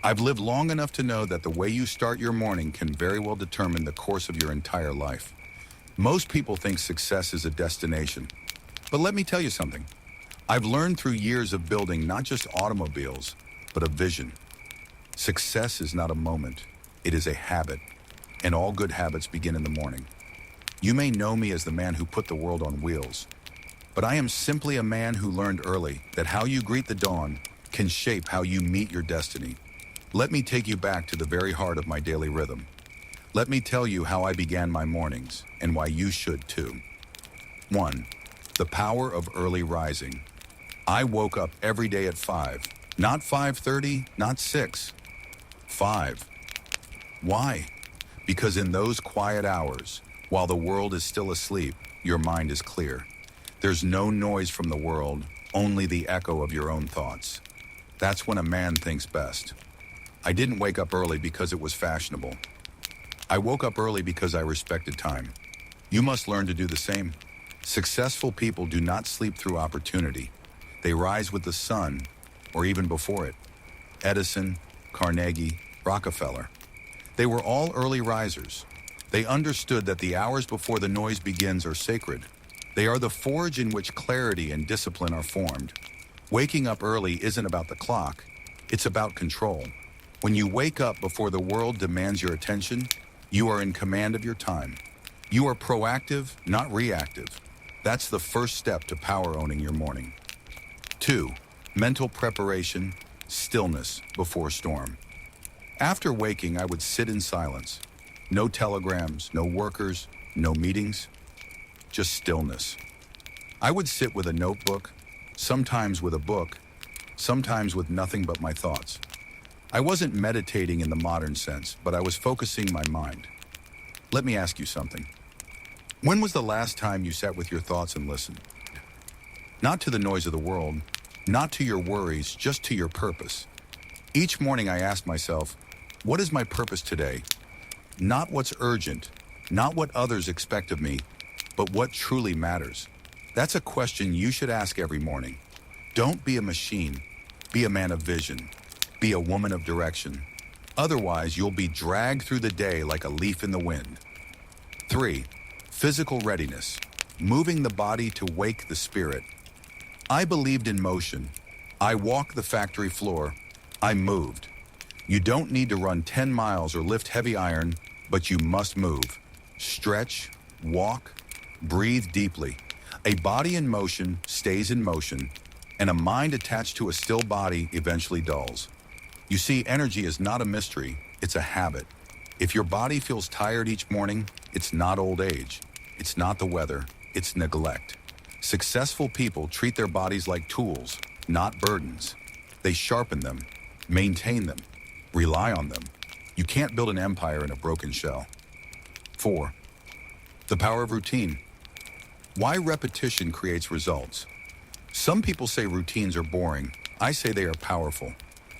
I've lived long enough to know that the way you start your morning can very well determine the course of your entire life. Most people think success is a destination. But let me tell you something. I've learned through years of building not just automobiles, but a vision. Success is not a moment. It is a habit. And all good habits begin in the morning. You may know me as the man who put the world on wheels, but I am simply a man who learned early that how you greet the dawn can shape how you meet your destiny. Let me take you back to the very heart of my daily rhythm. Let me tell you how I began my mornings and why you should too. 1. The power of early rising. I woke up every day at 5, not 5:30, not 6. 5. Why? Because in those quiet hours, while the world is still asleep, your mind is clear. There's no noise from the world, only the echo of your own thoughts. That's when a man thinks best. I didn't wake up early because it was fashionable. I woke up early because I respected time. You must learn to do the same. Successful people do not sleep through opportunity. They rise with the sun, or even before it. Edison, Carnegie, Rockefeller. They were all early risers. They understood that the hours before the noise begins are sacred. They are the forge in which clarity and discipline are formed. Waking up early isn't about the clock, it's about control. When you wake up before the world demands your attention, you are in command of your time. You are proactive, not reactive. That's the first step to power owning your morning. 2. Mental preparation, stillness before storm. After waking, I would sit in silence. No telegrams, no workers, no meetings, just stillness. I would sit with a notebook, sometimes with a book, sometimes with nothing but my thoughts. I wasn't meditating in the modern sense, but I was focusing my mind. Let me ask you something. When was the last time you sat with your thoughts and listened? Not to the noise of the world, not to your worries, just to your purpose. Each morning I asked myself, what is my purpose today? Not what's urgent, not what others expect of me, but what truly matters. That's a question you should ask every morning. Don't be a machine. Be a man of vision. Be a woman of direction. Otherwise, you'll be dragged through the day like a leaf in the wind. 3. Physical readiness. Moving the body to wake the spirit. I believed in motion. I walked the factory floor. I moved. You don't need to run 10 miles or lift heavy iron, but you must move. Stretch, walk, breathe deeply. A body in motion stays in motion, and a mind attached to a still body eventually dulls. You see, energy is not a mystery, it's a habit. If your body feels tired each morning, it's not old age. It's not the weather, it's neglect. Successful people treat their bodies like tools, not burdens. They sharpen them, maintain them, rely on them. You can't build an empire in a broken shell. 4. The power of routine. Why repetition creates results. Some people say routines are boring. I say they are powerful.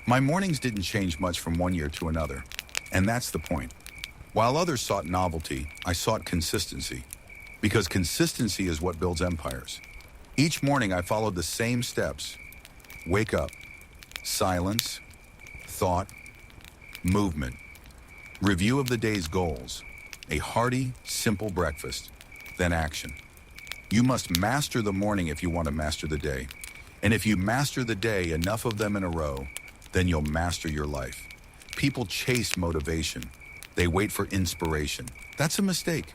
My mornings didn't change much from one year to another, and that's the point. While others sought novelty, I sought consistency, because consistency is what builds empires. Each morning I followed the same steps. Wake up, silence, thought, movement, review of the day's goals, a hearty, simple breakfast, then action. You must master the morning if you want to master the day. And if you master the day, enough of them in a row, then you'll master your life. People chase motivation. They wait for inspiration. That's a mistake.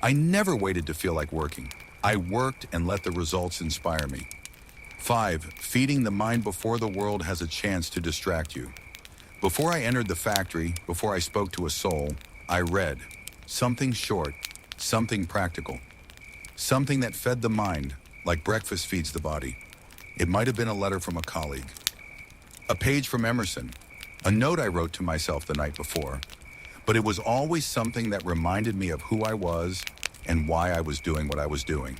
I never waited to feel like working. I worked and let the results inspire me. 5. Feeding the mind before the world has a chance to distract you. Before I entered the factory, before I spoke to a soul, I read. Something short, something practical. Something that fed the mind, like breakfast feeds the body. It might have been a letter from a colleague. A page from Emerson. A note I wrote to myself the night before. But it was always something that reminded me of who I was and why I was doing what I was doing.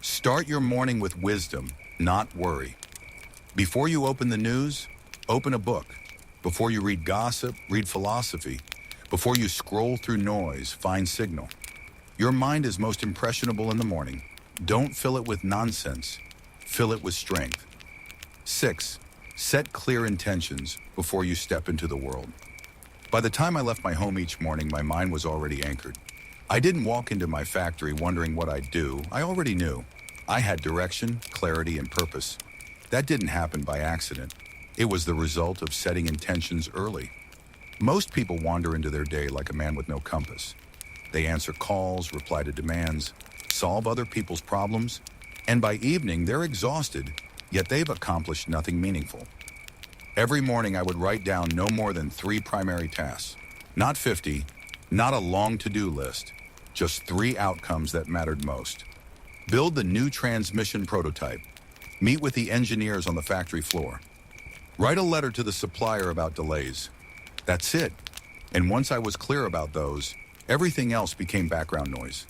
Start your morning with wisdom, not worry. Before you open the news, open a book. Before you read gossip, read philosophy. Before you scroll through noise, find signal. Your mind is most impressionable in the morning. Don't fill it with nonsense. Fill it with strength. 6. Set clear intentions before you step into the world. By the time I left my home each morning, my mind was already anchored. I didn't walk into my factory wondering what I'd do. I already knew. I had direction, clarity, and purpose. That didn't happen by accident. It was the result of setting intentions early. Most people wander into their day like a man with no compass. They answer calls, reply to demands, solve other people's problems, and by evening they're exhausted, yet they've accomplished nothing meaningful. Every morning I would write down no more than 3 primary tasks. Not 50, not a long to-do list, just 3 outcomes that mattered most. Build the new transmission prototype. Meet with the engineers on the factory floor. Write a letter to the supplier about delays. That's it. And once I was clear about those, everything else became background noise.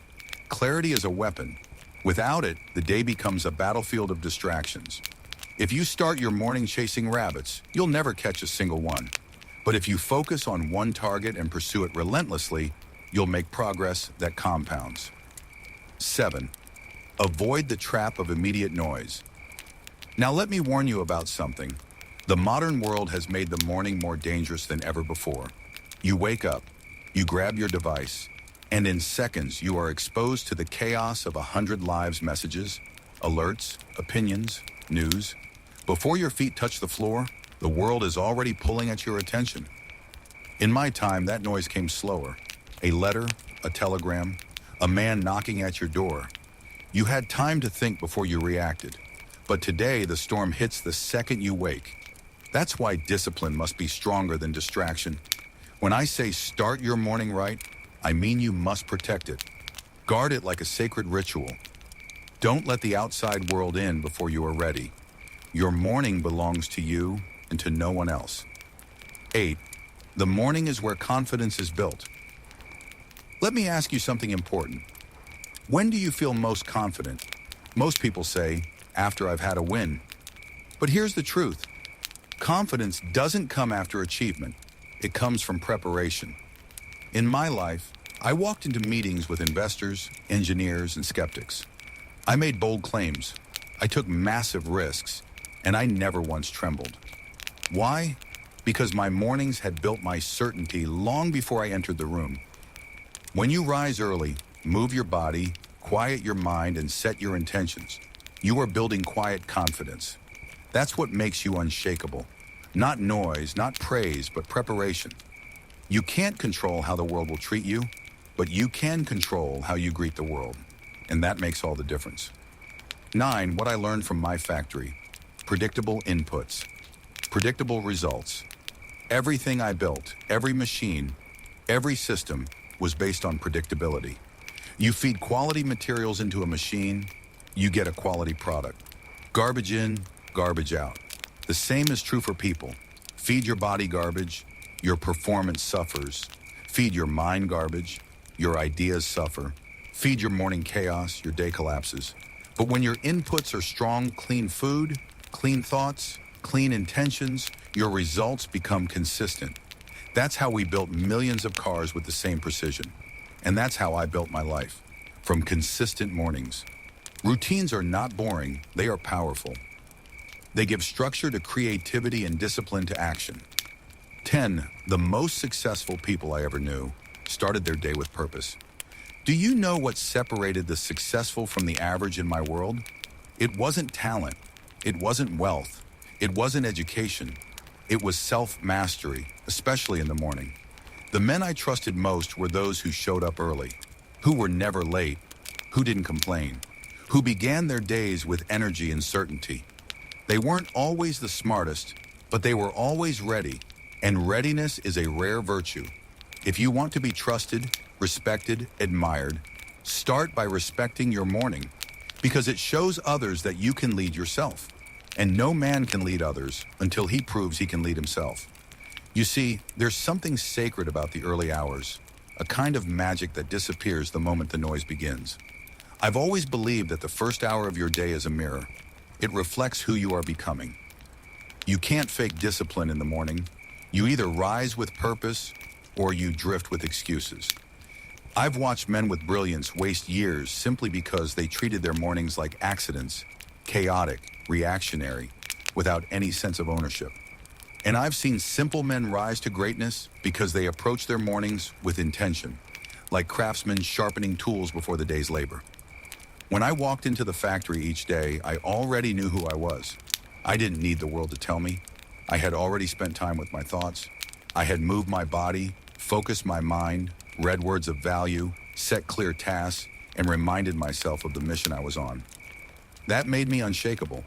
Clarity is a weapon. Without it, the day becomes a battlefield of distractions. If you start your morning chasing rabbits, you'll never catch a single one. But if you focus on one target and pursue it relentlessly, you'll make progress that compounds. 7. Avoid the trap of immediate noise. Now let me warn you about something. The modern world has made the morning more dangerous than ever before. You wake up, you grab your device, and in seconds you are exposed to the chaos of 100 live messages, alerts, opinions, news. Before your feet touch the floor, the world is already pulling at your attention. In my time, that noise came slower. A letter, a telegram, a man knocking at your door. You had time to think before you reacted. But today, the storm hits the second you wake. That's why discipline must be stronger than distraction. When I say start your morning right, I mean you must protect it. Guard it like a sacred ritual. Don't let the outside world in before you are ready. Your morning belongs to you and to no one else. 8. The morning is where confidence is built. Let me ask you something important. When do you feel most confident? Most people say, after I've had a win. But here's the truth. Confidence doesn't come after achievement. It comes from preparation. In my life, I walked into meetings with investors, engineers, and skeptics. I made bold claims. I took massive risks, and I never once trembled. Why? Because my mornings had built my certainty long before I entered the room. When you rise early, move your body, quiet your mind, and set your intentions, you are building quiet confidence. That's what makes you unshakable. Not noise, not praise, but preparation. You can't control how the world will treat you, but you can control how you greet the world. And that makes all the difference. 9. What I learned from my factory. Predictable inputs. Predictable results. Everything I built, every machine, every system was based on predictability. You feed quality materials into a machine, you get a quality product. Garbage in, garbage out. The same is true for people. Feed your body garbage, your performance suffers. Feed your mind garbage, your ideas suffer. Feed your morning chaos, your day collapses. But when your inputs are strong, clean food, clean thoughts, clean intentions, your results become consistent. That's how we built millions of cars with the same precision. And that's how I built my life, from consistent mornings. Routines are not boring, they are powerful. They give structure to creativity and discipline to action. 10. The most successful people I ever knew started their day with purpose. Do you know what separated the successful from the average in my world? It wasn't talent. It wasn't wealth. It wasn't education. It was self-mastery, especially in the morning. The men I trusted most were those who showed up early, who were never late, who didn't complain, who began their days with energy and certainty. They weren't always the smartest, but they were always ready, and readiness is a rare virtue. If you want to be trusted, respected, admired, start by respecting your morning, because it shows others that you can lead yourself, and no man can lead others until he proves he can lead himself. You see, there's something sacred about the early hours, a kind of magic that disappears the moment the noise begins. I've always believed that the first hour of your day is a mirror. It reflects who you are becoming. You can't fake discipline in the morning. You either rise with purpose or you drift with excuses. I've watched men with brilliance waste years simply because they treated their mornings like accidents, chaotic, reactionary, without any sense of ownership. And I've seen simple men rise to greatness because they approach their mornings with intention, like craftsmen sharpening tools before the day's labor. When I walked into the factory each day, I already knew who I was. I didn't need the world to tell me. I had already spent time with my thoughts. I had moved my body, focused my mind, read words of value, set clear tasks, and reminded myself of the mission I was on. That made me unshakable.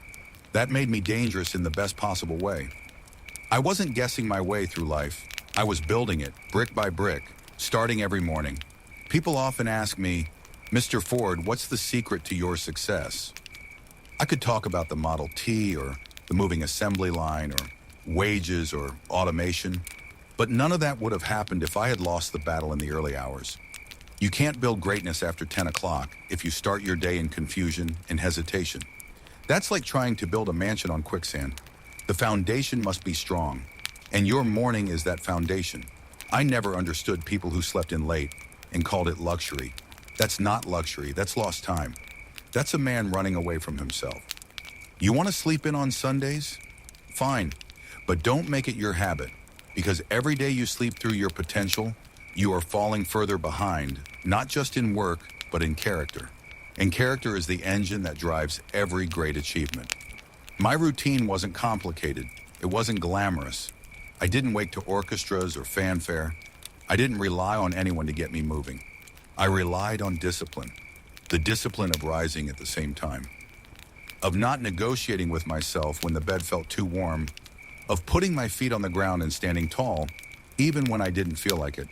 That made me dangerous in the best possible way. I wasn't guessing my way through life. I was building it, brick by brick, starting every morning. People often ask me, "Mr. Ford, what's the secret to your success?" I could talk about the Model T or the moving assembly line or wages or automation, but none of that would have happened if I had lost the battle in the early hours. You can't build greatness after 10 o'clock if you start your day in confusion and hesitation. That's like trying to build a mansion on quicksand. The foundation must be strong, and your morning is that foundation. I never understood people who slept in late and called it luxury. That's not luxury, that's lost time. That's a man running away from himself. You want to sleep in on Sundays? Fine, but don't make it your habit, because every day you sleep through your potential, you are falling further behind, not just in work, but in character. And character is the engine that drives every great achievement. My routine wasn't complicated. It wasn't glamorous. I didn't wake to orchestras or fanfare. I didn't rely on anyone to get me moving. I relied on discipline, the discipline of rising at the same time, of not negotiating with myself when the bed felt too warm, of putting my feet on the ground and standing tall, even when I didn't feel like it,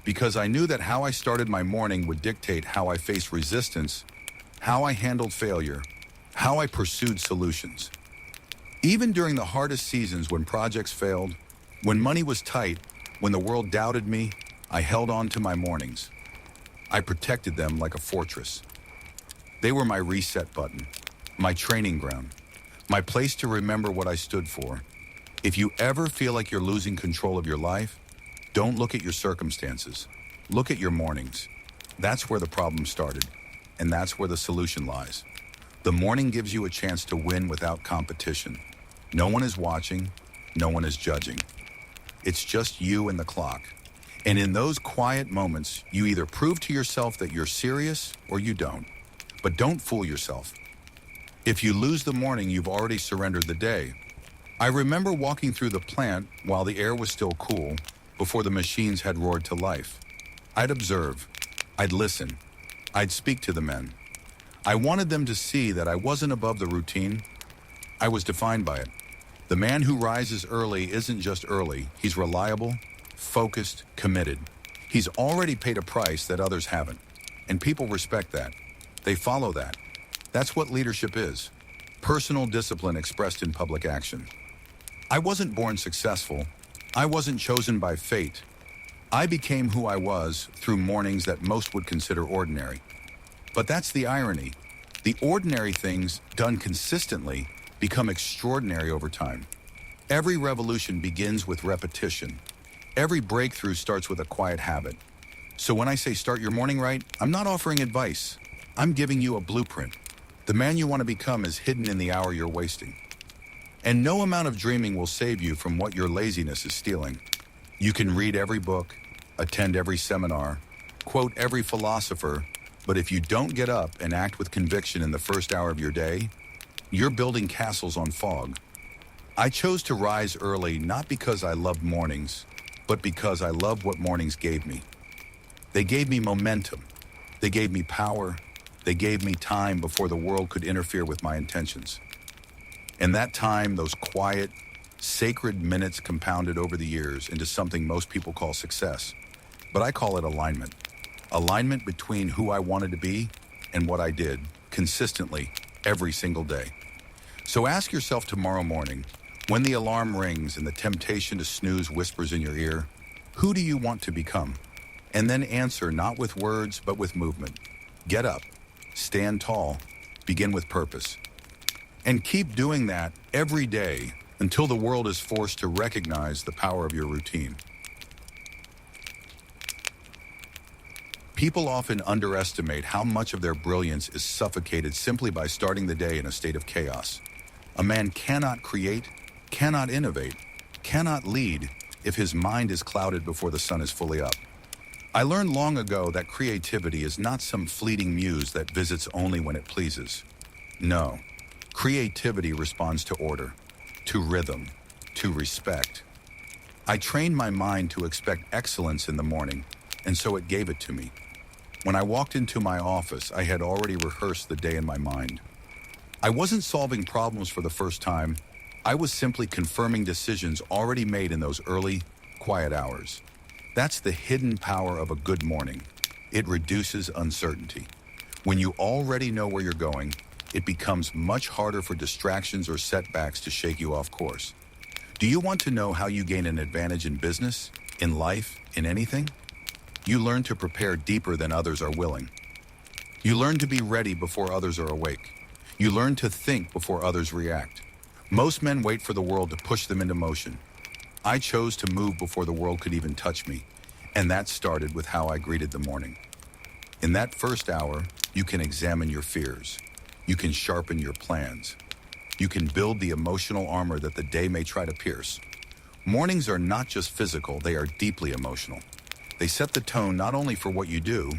because I knew that how I started my morning would dictate how I faced resistance, how I handled failure, how I pursued solutions. Even during the hardest seasons when projects failed, when money was tight, when the world doubted me, I held on to my mornings. I protected them like a fortress. They were my reset button, my training ground, my place to remember what I stood for. If you ever feel like you're losing control of your life, don't look at your circumstances. Look at your mornings. That's where the problem started, and that's where the solution lies. The morning gives you a chance to win without competition. No one is watching, no one is judging. It's just you and the clock. And in those quiet moments, you either prove to yourself that you're serious or you don't. But don't fool yourself. If you lose the morning, you've already surrendered the day. I remember walking through the plant while the air was still cool, before the machines had roared to life. I'd observe, I'd listen, I'd speak to the men. I wanted them to see that I wasn't above the routine. I was defined by it. The man who rises early isn't just early, he's reliable, focused, committed. He's already paid a price that others haven't, and people respect that. They follow that. That's what leadership is. Personal discipline expressed in public action. I wasn't born successful. I wasn't chosen by fate. I became who I was through mornings that most would consider ordinary. But that's the irony. The ordinary things done consistently become extraordinary over time. Every revolution begins with repetition. Every breakthrough starts with a quiet habit. So when I say start your morning right, I'm not offering advice. I'm giving you a blueprint. The man you want to become is hidden in the hour you're wasting. And no amount of dreaming will save you from what your laziness is stealing. You can read every book, attend every seminar, quote every philosopher, but if you don't get up and act with conviction in the first hour of your day, you're building castles on fog. I chose to rise early not because I loved mornings, but because I loved what mornings gave me. They gave me momentum. They gave me power. They gave me time before the world could interfere with my intentions. And that time, those quiet, sacred minutes compounded over the years into something most people call success. But I call it alignment. Alignment between who I wanted to be and what I did, consistently, every single day. So ask yourself tomorrow morning, when the alarm rings and the temptation to snooze whispers in your ear, who do you want to become? And then answer not with words, but with movement. Get up, stand tall, begin with purpose. And keep doing that every day until the world is forced to recognize the power of your routine. People often underestimate how much of their brilliance is suffocated simply by starting the day in a state of chaos. A man cannot create, cannot innovate, cannot lead if his mind is clouded before the sun is fully up. I learned long ago that creativity is not some fleeting muse that visits only when it pleases. No, creativity responds to order, to rhythm, to respect. I trained my mind to expect excellence in the morning, and so it gave it to me. When I walked into my office, I had already rehearsed the day in my mind. I wasn't solving problems for the first time. I was simply confirming decisions already made in those early, quiet hours. That's the hidden power of a good morning. It reduces uncertainty. When you already know where you're going, it becomes much harder for distractions or setbacks to shake you off course. Do you want to know how you gain an advantage in business, in life, in anything? You learn to prepare deeper than others are willing. You learn to be ready before others are awake. You learn to think before others react. Most men wait for the world to push them into motion. I chose to move before the world could even touch me, and that started with how I greeted the morning. In that first hour, you can examine your fears. You can sharpen your plans. You can build the emotional armor that the day may try to pierce. Mornings are not just physical, they are deeply emotional. They set the tone not only for what you do,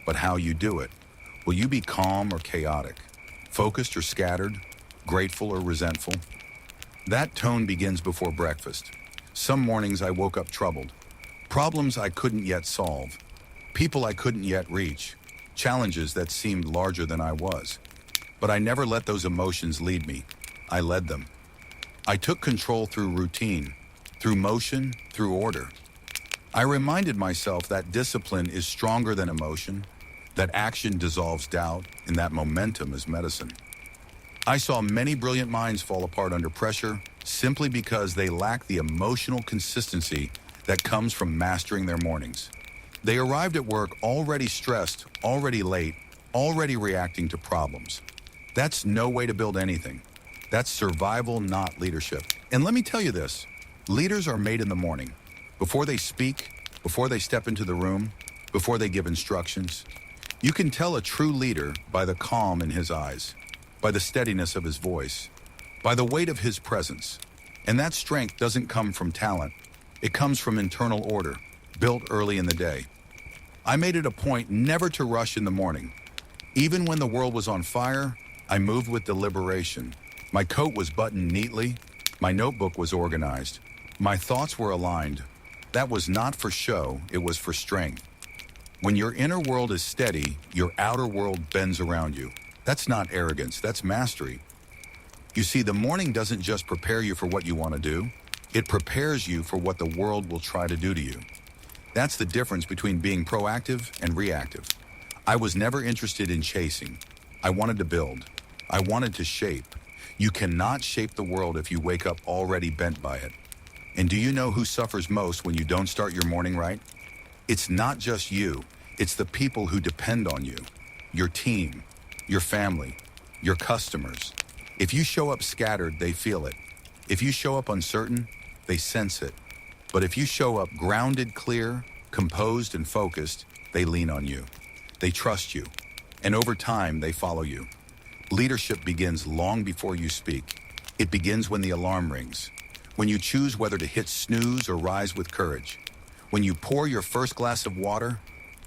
but how you do it. Will you be calm or chaotic, focused or scattered, grateful or resentful? That tone begins before breakfast. Some mornings I woke up troubled. Problems I couldn't yet solve. People I couldn't yet reach. Challenges that seemed larger than I was. But I never let those emotions lead me. I led them. I took control through routine, through motion, through order. I reminded myself that discipline is stronger than emotion, that action dissolves doubt, and that momentum is medicine. I saw many brilliant minds fall apart under pressure simply because they lack the emotional consistency that comes from mastering their mornings. They arrived at work already stressed, already late, already reacting to problems. That's no way to build anything. That's survival, not leadership. And let me tell you this, leaders are made in the morning. Before they speak, before they step into the room, before they give instructions. You can tell a true leader by the calm in his eyes, by the steadiness of his voice, by the weight of his presence. And that strength doesn't come from talent. It comes from internal order, built early in the day. I made it a point never to rush in the morning. Even when the world was on fire, I moved with deliberation. My coat was buttoned neatly. My notebook was organized. My thoughts were aligned. That was not for show, it was for strength. When your inner world is steady, your outer world bends around you. That's not arrogance, that's mastery. You see, the morning doesn't just prepare you for what you want to do, it prepares you for what the world will try to do to you. That's the difference between being proactive and reactive. I was never interested in chasing. I wanted to build. I wanted to shape. You cannot shape the world if you wake up already bent by it. And do you know who suffers most when you don't start your morning right? It's not just you, it's the people who depend on you, your team, your family, your customers. If you show up scattered, they feel it. If you show up uncertain, they sense it. But if you show up grounded, clear, composed, and focused, they lean on you. They trust you. And over time, they follow you. Leadership begins long before you speak. It begins when the alarm rings. When you choose whether to hit snooze or rise with courage. When you pour your first glass of water.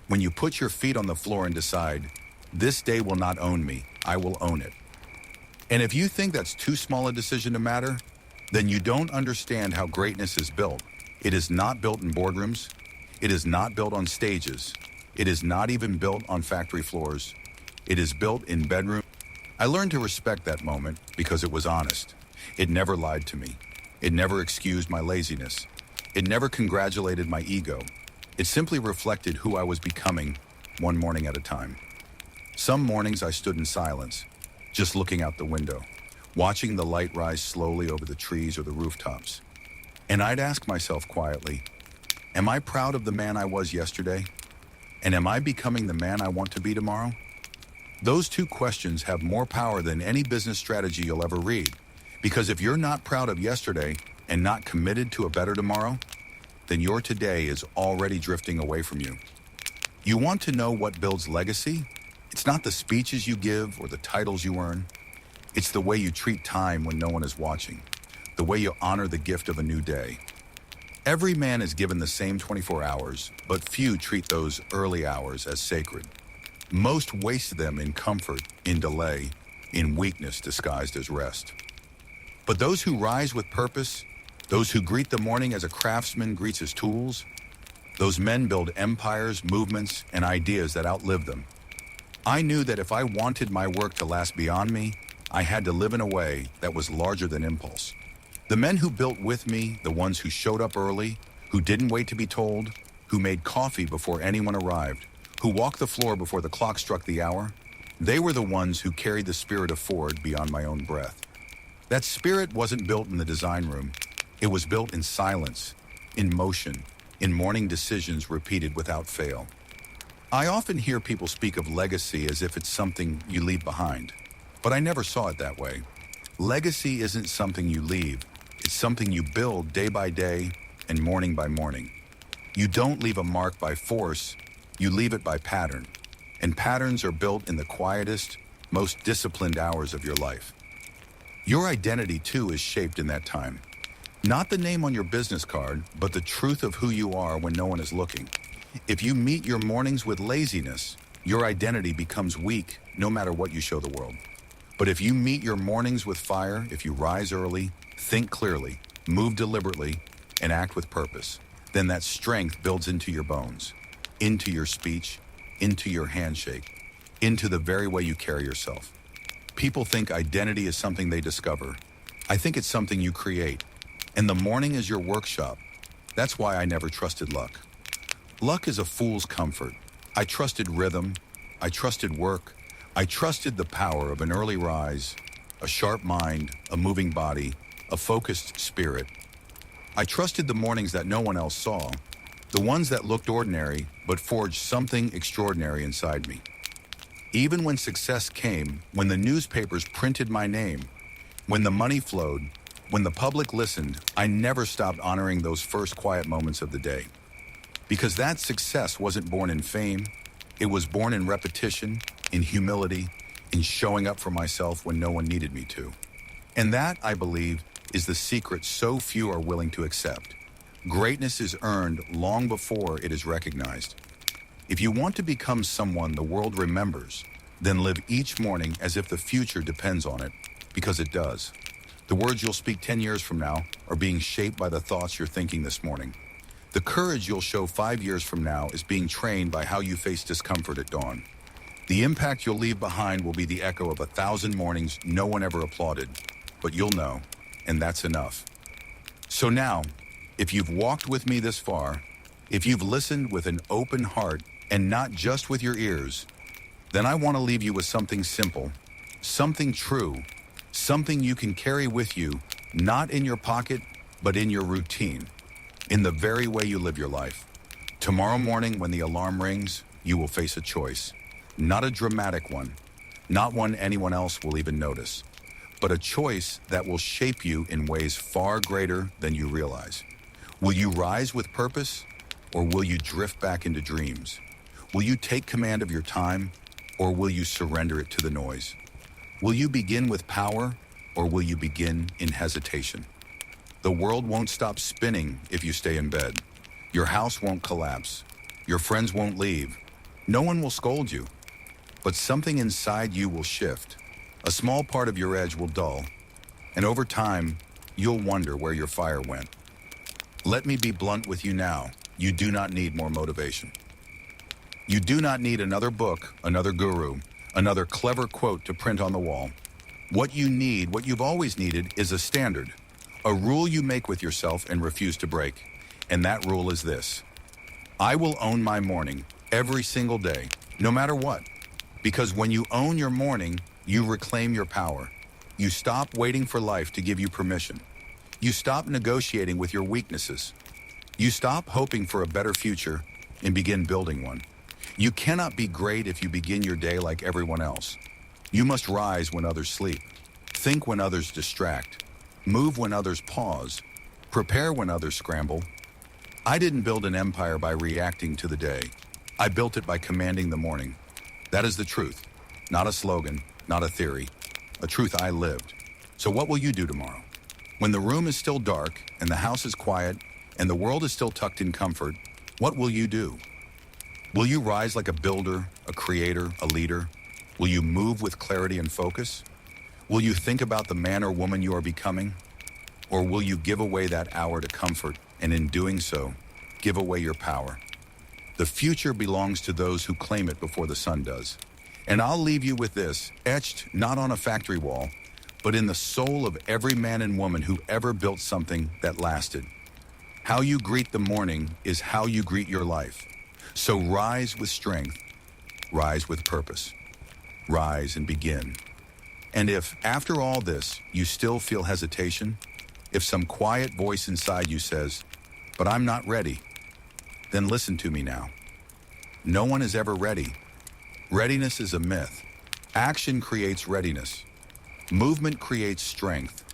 When you put your feet on the floor and decide, this day will not own me, I will own it. And if you think that's too small a decision to matter, then you don't understand how greatness is built. It is not built in boardrooms. It is not built on stages. It is not even built on factory floors. It is built in bedrooms. I learned to respect that moment because it was honest. It never lied to me. It never excused my laziness. It never congratulated my ego. It simply reflected who I was becoming, one morning at a time. Some mornings I stood in silence, just looking out the window, watching the light rise slowly over the trees or the rooftops. And I'd ask myself quietly, am I proud of the man I was yesterday? And am I becoming the man I want to be tomorrow? Those two questions have more power than any business strategy you'll ever read. Because if you're not proud of yesterday and not committed to a better tomorrow, then your today is already drifting away from you. You want to know what builds legacy? It's not the speeches you give or the titles you earn. It's the way you treat time when no one is watching, the way you honor the gift of a new day. Every man is given the same 24 hours, but few treat those early hours as sacred. Most waste them in comfort, in delay, in weakness disguised as rest. But those who rise with purpose, those who greet the morning as a craftsman greets his tools, those men build empires, movements, and ideas that outlive them. I knew that if I wanted my work to last beyond me, I had to live in a way that was larger than impulse. The men who built with me, the ones who showed up early, who didn't wait to be told, who made coffee before anyone arrived, who walked the floor before the clock struck the hour, they were the ones who carried the spirit of Ford beyond my own breath. That spirit wasn't built in the design room. It was built in silence, in motion, in morning decisions repeated without fail. I often hear people speak of legacy as if it's something you leave behind, but I never saw it that way. Legacy isn't something you leave. It's something you build day by day and morning by morning. You don't leave a mark by force, you leave it by pattern. And patterns are built in the quietest, most disciplined hours of your life. Your identity, too, is shaped in that time. Not the name on your business card, but the truth of who you are when no one is looking. If you meet your mornings with laziness, your identity becomes weak no matter what you show the world. But if you meet your mornings with fire, if you rise early, think clearly, move deliberately, and act with purpose, then that strength builds into your bones, into your speech, into your handshake, into the very way you carry yourself. People think identity is something they discover. I think it's something you create. And the morning is your workshop. That's why I never trusted luck. Luck is a fool's comfort. I trusted rhythm. I trusted work. I trusted the power of an early rise, a sharp mind, a moving body, a focused spirit. I trusted the mornings that no one else saw, the ones that looked ordinary but forged something extraordinary inside me. Even when success came, when the newspapers printed my name, when the money flowed, when the public listened, I never stopped honoring those first quiet moments of the day. Because that success wasn't born in fame, it was born in repetition, in humility, in showing up for myself when no one needed me to. And that, I believe, is the secret so few are willing to accept. Greatness is earned long before it is recognized. If you want to become someone the world remembers, then live each morning as if the future depends on it, because it does. The words you'll speak 10 years from now are being shaped by the thoughts you're thinking this morning. The courage you'll show 5 years from now is being trained by how you face discomfort at dawn. The impact you'll leave behind will be the echo of 1,000 mornings no one ever applauded, but you'll know, and that's enough. So now, if you've walked with me this far, if you've listened with an open heart and not just with your ears, then I want to leave you with something simple, something true, something you can carry with you, not in your pocket, but in your routine, in the very way you live your life. Tomorrow morning when the alarm rings, you will face a choice, not a dramatic one, not one anyone else will even notice, but a choice that will shape you in ways far greater than you realize. Will you rise with purpose, or will you drift back into dreams? Will you take command of your time, or will you surrender it to the noise? Will you begin with power, or will you begin in hesitation? The world won't stop spinning if you stay in bed. Your house won't collapse. Your friends won't leave. No one will scold you. But something inside you will shift. A small part of your edge will dull. And over time, you'll wonder where your fire went. Let me be blunt with you now. You do not need more motivation. You do not need another book, another guru, another clever quote to print on the wall. What you need, what you've always needed, is a standard, a rule you make with yourself and refuse to break. And that rule is this: I will own my morning every single day, no matter what. Because when you own your morning, you reclaim your power. You stop waiting for life to give you permission. You stop negotiating with your weaknesses. You stop hoping for a better future and begin building one. You cannot be great if you begin your day like everyone else. You must rise when others sleep, think when others distract, move when others pause, prepare when others scramble. I didn't build an empire by reacting to the day. I built it by commanding the morning. That is the truth, not a slogan, not a theory, a truth I lived. So what will you do tomorrow? When the room is still dark and the house is quiet and the world is still tucked in comfort, what will you do? Will you rise like a builder, a creator, a leader? Will you move with clarity and focus? Will you think about the man or woman you are becoming? Or will you give away that hour to comfort and in doing so, give away your power? The future belongs to those who claim it before the sun does. And I'll leave you with this, etched not on a factory wall, but in the soul of every man and woman who ever built something that lasted. How you greet the morning is how you greet your life. So rise with strength, rise with purpose, rise and begin. And if, after all this, you still feel hesitation, if some quiet voice inside you says, "But I'm not ready," then listen to me now. No one is ever ready. Readiness is a myth. Action creates readiness. Movement creates strength.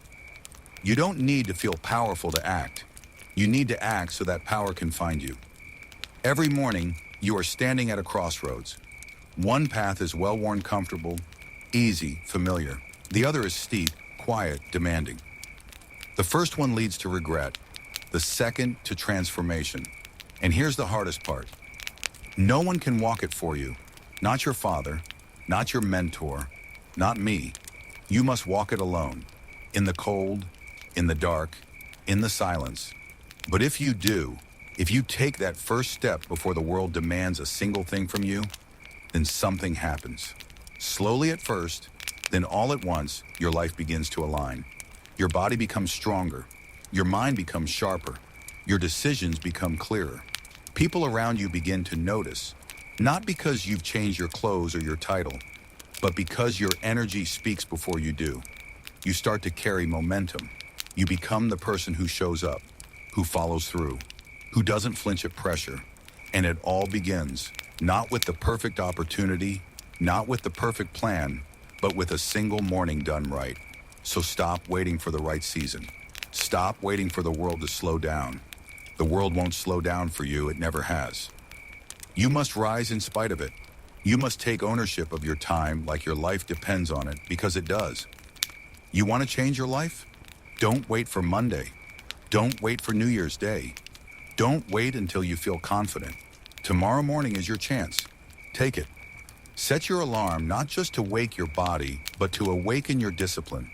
You don't need to feel powerful to act. You need to act so that power can find you. Every morning, you are standing at a crossroads. One path is well-worn, comfortable, easy, familiar. The other is steep, quiet, demanding. The first one leads to regret, the second to transformation. And here's the hardest part. No one can walk it for you. Not your father, not your mentor, not me. You must walk it alone, in the cold, in the dark, in the silence. But if you do, if you take that first step before the world demands a single thing from you, then something happens. Slowly at first, then all at once, your life begins to align. Your body becomes stronger. Your mind becomes sharper. Your decisions become clearer. People around you begin to notice, not because you've changed your clothes or your title, but because your energy speaks before you do. You start to carry momentum. You become the person who shows up, who follows through, who doesn't flinch at pressure. And it all begins, not with the perfect opportunity, not with the perfect plan, but with a single morning done right. So stop waiting for the right season. Stop waiting for the world to slow down. The world won't slow down for you, it never has. You must rise in spite of it. You must take ownership of your time like your life depends on it, because it does. You want to change your life? Don't wait for Monday. Don't wait for New Year's Day. Don't wait until you feel confident. Tomorrow morning is your chance. Take it. Set your alarm not just to wake your body, but to awaken your discipline.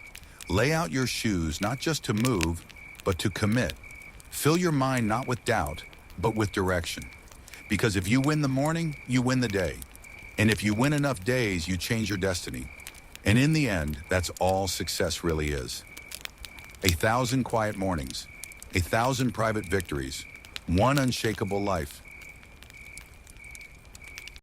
Lay out your shoes not just to move, but to commit. Fill your mind not with doubt, but with direction. Because if you win the morning, you win the day. And if you win enough days, you change your destiny. And in the end, that's all success really is. 1,000 quiet mornings, 1,000 private victories, one unshakable life.